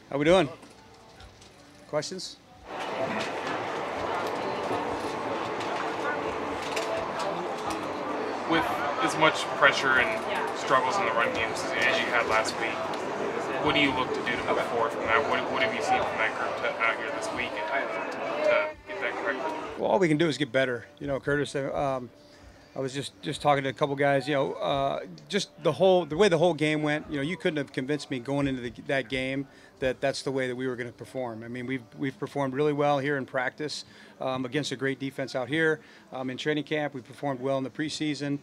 How we doing? Questions? With as much pressure and struggles in the run games as you had last week, what do you look to do to move forward from that? What have you seen from that group out here this week to get that corrected? Well, all we can do is get better. Curtis. I was just talking to a couple guys. Just the way the whole game went. You couldn't have convinced me going into that game that that's the way that we were going to perform. I mean, we've performed really well here in practice against a great defense out here. In training camp, we performed well in the preseason.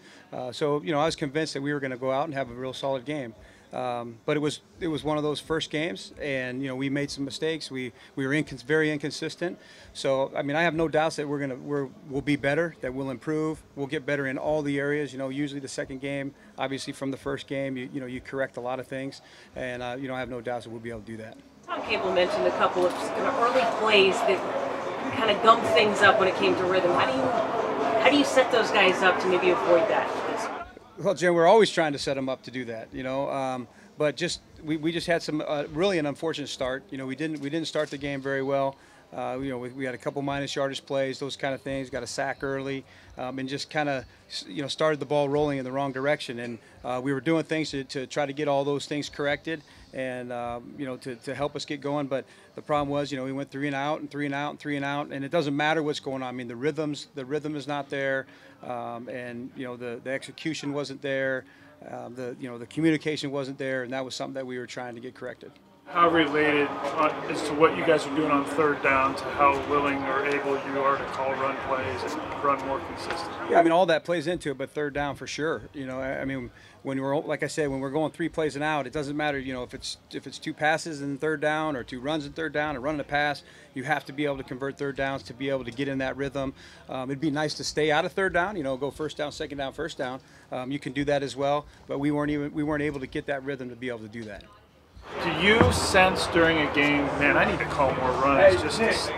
So I was convinced that we were going to go out and have a real solid game. But it was one of those first games, and we made some mistakes. We were very inconsistent. So I mean, I have no doubts that we'll be better, that we'll improve, we'll get better in all the areas. Usually the second game, obviously from the first game, you correct a lot of things, and I have no doubts that we'll be able to do that. Tom Cable mentioned a couple of kind of early plays that kind of gummed things up when it came to rhythm. How do you set those guys up to maybe avoid that? Well, Jim, we're always trying to set them up to do that, but we just had some really an unfortunate start. We didn't start the game very well. We had a couple minus yardage plays, those kind of things. Got a sack early, and just kind of started the ball rolling in the wrong direction. And we were doing things to try to get all those things corrected, and to help us get going. But the problem was, we went 3 and out and 3 and out and 3 and out, and it doesn't matter what's going on. I mean, the rhythm is not there, and the execution wasn't there. The communication wasn't there, and that was something that we were trying to get corrected. How related as to what you guys are doing on third down to how willing or able you are to call run plays and run more consistently? Yeah, I mean, all that plays into it, but third down for sure. I mean, when like I said, when we're going 3 plays and out, it doesn't matter, if it's 2 passes in third down or 2 runs in third down or running a pass, you have to be able to convert third downs to be able to get in that rhythm. It'd be nice to stay out of third down, go first down, second down, first down. You can do that as well, but we weren't able to get that rhythm to be able to do that. Do you sense during a game, man, I need to call more runs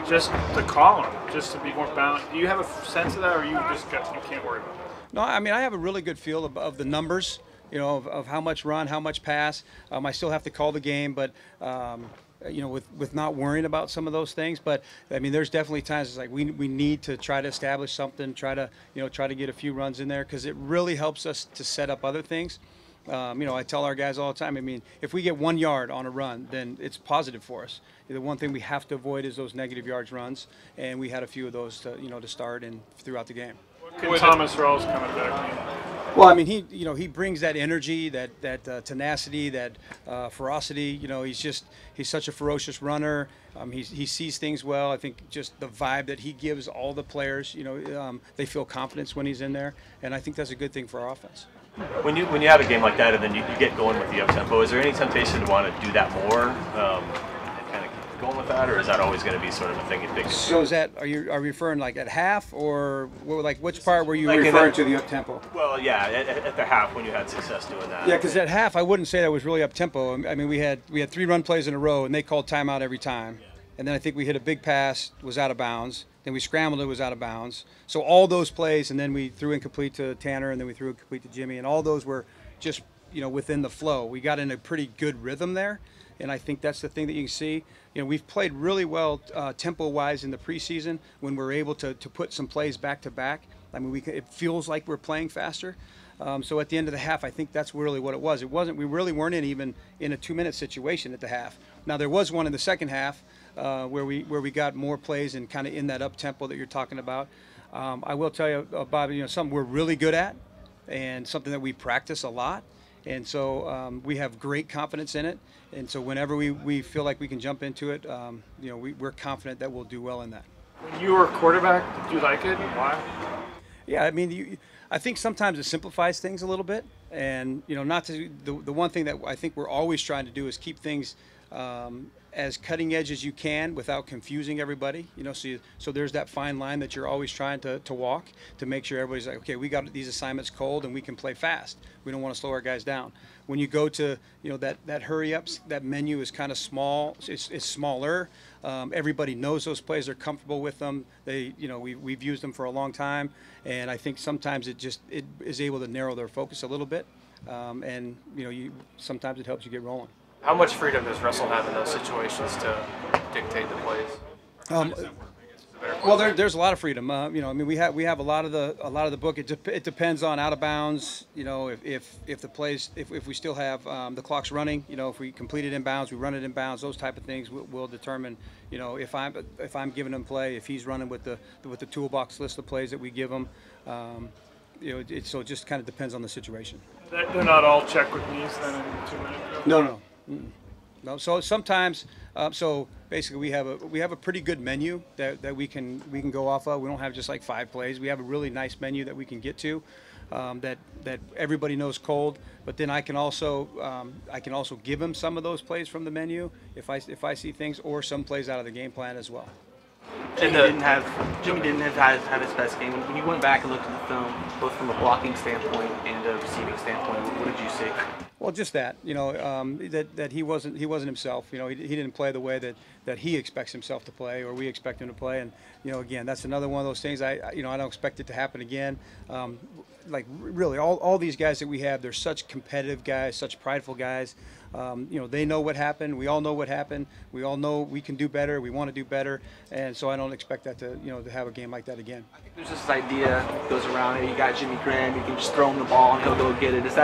just to call them, just to be more balanced? Do you have a sense of that, or you can't worry about that? No, I mean, I have a really good feel of the numbers, of how much run, how much pass. I still have to call the game, but with not worrying about some of those things. But I mean, there's definitely times it's like we need to try to establish something, try to get a few runs in there, because it really helps us to set up other things. I tell our guys all the time, I mean, if we get 1 yard on a run, then it's positive for us. The one thing we have to avoid is those negative yards runs, and we had a few of those to start and throughout the game. Can Thomas Rawls coming back? Well, I mean, he brings that energy, that tenacity, that ferocity. He's such a ferocious runner. He sees things well. I think just the vibe that he gives all the players, they feel confidence when he's in there, and I think that's a good thing for our offense. When you have a game like that and then you get going with the up tempo, is there any temptation to want to do that more and kind of keep going with that, or is that always going to be sort of a thing you think? So are you referring like at half, or which part were you referring to the up tempo? Well, yeah, at the half when you had success doing that. Yeah, because at half I wouldn't say that was really up tempo. I mean, we had 3 run plays in a row, and they called timeout every time. And then I think we hit a big pass, was out of bounds. Then we scrambled, it was out of bounds. So all those plays, and then we threw incomplete to Tanner, and then we threw incomplete to Jimmy, and all those were just within the flow. We got in a pretty good rhythm there, and I think that's the thing that you can see. We've played really well tempo-wise in the preseason when we're able to put some plays back to back. I mean, it feels like we're playing faster. So at the end of the half, I think that's really what it was. We really weren't even in a 2-minute situation at the half. Now there was one in the second half where we got more plays and kind of in that up tempo that you're talking about. I will tell you, Bobby, something we're really good at, and something that we practice a lot, and so we have great confidence in it. And so whenever we feel like we can jump into it, we're confident that we'll do well in that. When you were a quarterback, did you like it, and why? Yeah, I mean, I think sometimes it simplifies things a little bit, and not to the one thing that I think we're always trying to do is keep things as cutting edge as you can without confusing everybody. So there's that fine line that you're always trying to walk to make sure everybody's like, okay, we got these assignments cold and we can play fast. We don't want to slow our guys down. When you go to that hurry ups, that menu is kind of small. It's smaller. Everybody knows those plays. They're comfortable with them. We've used them for a long time, and I think sometimes it is able to narrow their focus a little bit. And sometimes it helps you get rolling. How much freedom does Russell have in those situations to dictate the plays? Well, there's a lot of freedom. You know, I mean, we have a lot of the book. It depends on out of bounds. You know, if the plays, if we still have the clock's running. You know, if we complete it in bounds, we run it in bounds. Those type of things will determine. You know, if I'm giving him play, if he's running with the toolbox list of plays that we give him. You know, so it just kind of depends on the situation. They're not all check with knees then in 2 minutes. No. Mm-mm. No, so sometimes, so basically we have a pretty good menu that we can go off of. We don't have just like 5 plays. We have a really nice menu that we can get to, that everybody knows cold. But then I can also give them some of those plays from the menu if I see things, or some plays out of the game plan as well. Jimmy didn't have his best game. When you went back and looked at the film, both from a blocking standpoint and a receiving standpoint, what did you see? Well, just that, you know, that he wasn't himself. You know, he didn't play the way that he expects himself to play, or we expect him to play. And you know, again, that's another one of those things. I don't expect it to happen again. Like really, all these guys that we have, they're such competitive guys, such prideful guys. You know, they know what happened. We all know what happened. We all know we can do better. We want to do better, and so I don't expect that to have a game like that again. I think there's this idea that goes around. Hey, you got Jimmy Graham. You can just throw him the ball and he'll go get it. Is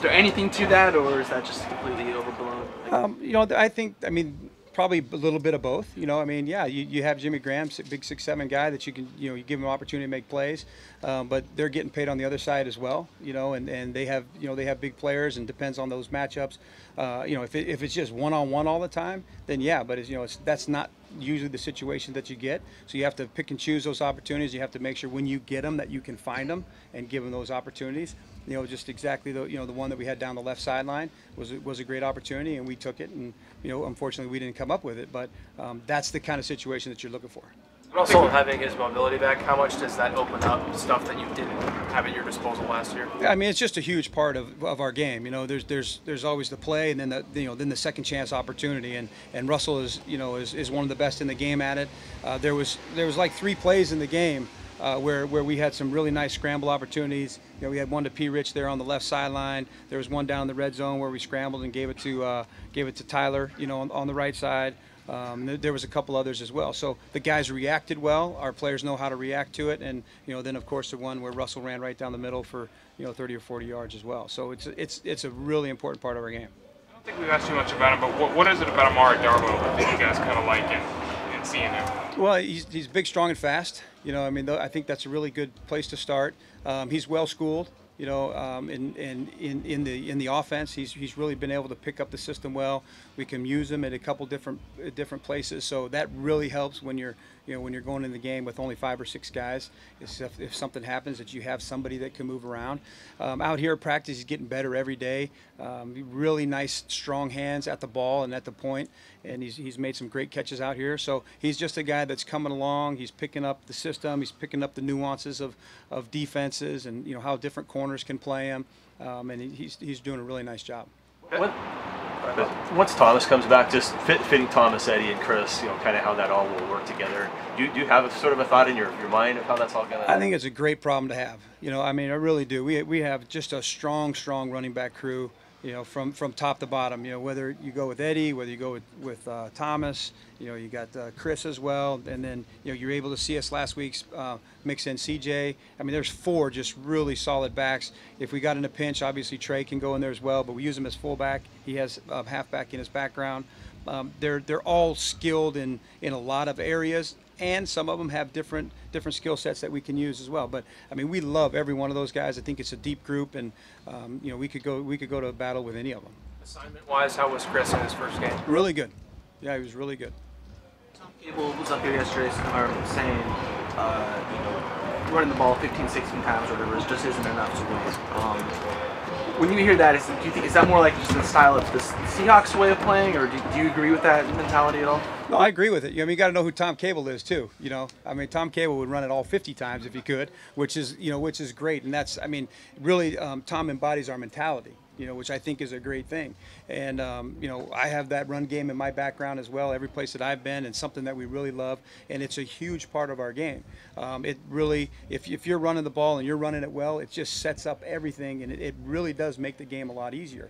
there anything to that, or is that just completely overblown? You know, I mean, probably a little bit of both. You know, I mean, yeah, you have Jimmy Graham, big 6'7" guy that you can, you give him an opportunity to make plays, but they're getting paid on the other side as well. You know, and they have big players, and depends on those matchups. You know, if it's just one-on-one all the time, then yeah, but that's not usually the situation that you get. So you have to pick and choose those opportunities. You have to make sure when you get them that you can find them and give them those opportunities. You know, just exactly the one that we had down the left sideline was a great opportunity, and we took it. And unfortunately, we didn't come up with it. But that's the kind of situation that you're looking for. Russell having his mobility back, how much does that open up stuff that you didn't have at your disposal last year? Yeah, I mean, it's just a huge part of our game. You know, there's always the play, and then the second chance opportunity. And Russell is one of the best in the game at it. There was like 3 plays in the game where we had some really nice scramble opportunities. You know, we had one to P. Rich there on the left sideline. There was one down in the red zone where we scrambled and gave it to Tyler, on the right side. There was a couple others as well. So the guys reacted well. Our players know how to react to it, and then of course the one where Russell ran right down the middle for 30 or 40 yards as well. So it's a really important part of our game. I don't think we've asked too much about him, but what is it about Amari Darboh that you guys kind of like in seeing him? Well, he's big, strong, and fast. I mean, I think that's a really good place to start. He's well schooled. In the offense, he's really been able to pick up the system well. We can use him at a couple different places, so that really helps when you're going in the game with only 5 or 6 guys. If something happens, that you have somebody that can move around. Out here at practice, he's getting better every day. Really nice, strong hands at the ball and at the point, and he's made some great catches out here. So he's just a guy that's coming along. He's picking up the system. He's picking up the nuances of defenses and how different corners can play him, and he's doing a really nice job. Once Thomas comes back, just fitting Thomas, Eddie, and Chris, kind of how that all will work together. Do you have sort of a thought in your mind of how that's all going to? I think it's a great problem to have. I mean, I really do. We have just a strong running back crew. From top to bottom. Whether you go with Eddie, whether you go with Thomas, you got Chris as well, and then you're able to see us last week's mix in CJ. I mean, there's 4 just really solid backs. If we got in a pinch, obviously Trey can go in there as well, but we use him as fullback. He has halfback in his background. They're all skilled in a lot of areas, and some of them have different skill sets that we can use as well. But I mean, we love every one of those guys. I think it's a deep group, and we could go to a battle with any of them. Assignment-wise, how was Chris in his first game? Really good. Yeah, he was really good. Tom Cable was up here yesterday saying, running the ball 15, 16 times or whatever just isn't enough to win. When you hear that, do you think is that more like just the style of the Seahawks way of playing, or do you agree with that mentality at all? No, I agree with it. I mean, you got to know who Tom Cable is too. I mean, Tom Cable would run it all 50 times if he could, which is great. And that's, I mean, really, Tom embodies our mentality. which I think is a great thing. And, I have that run game in my background as well, every place that I've been, and something that we really love. And it's a huge part of our game. It really, if you're running the ball and you're running it well, it just sets up everything, and it really does make the game a lot easier.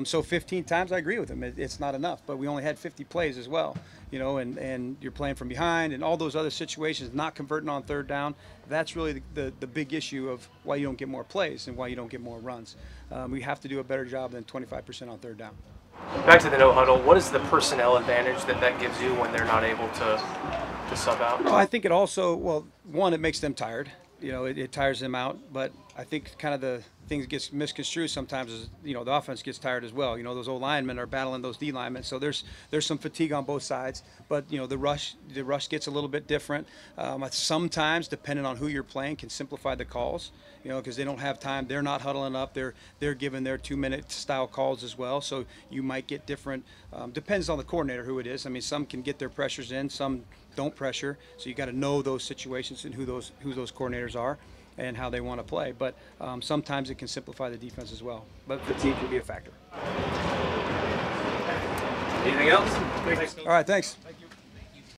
So 15 times, I agree with him. It's not enough, but we only had 50 plays as well, and you're playing from behind and all those other situations, not converting on third down. That's really the big issue of why you don't get more plays and why you don't get more runs. We have to do a better job than 25% on third down. Back to the no huddle. What is the personnel advantage that gives you when they're not able to sub out? Well, I think it also, one, it makes them tired. It tires them out. But I think kind of the thing that gets misconstrued sometimes is, the offense gets tired as well. Those old linemen are battling those D linemen, so there's some fatigue on both sides. But the rush gets a little bit different. Sometimes, depending on who you're playing, can simplify the calls. Because they don't have time. They're not huddling up. They're giving their 2-minute style calls as well. So you might get different. Depends on the coordinator who it is. I mean, some can get their pressures in, some don't pressure. So you got to know those situations and who those coordinators are and how they want to play. But sometimes it can simplify the defense as well. But fatigue can be a factor. Anything else? All right, thanks.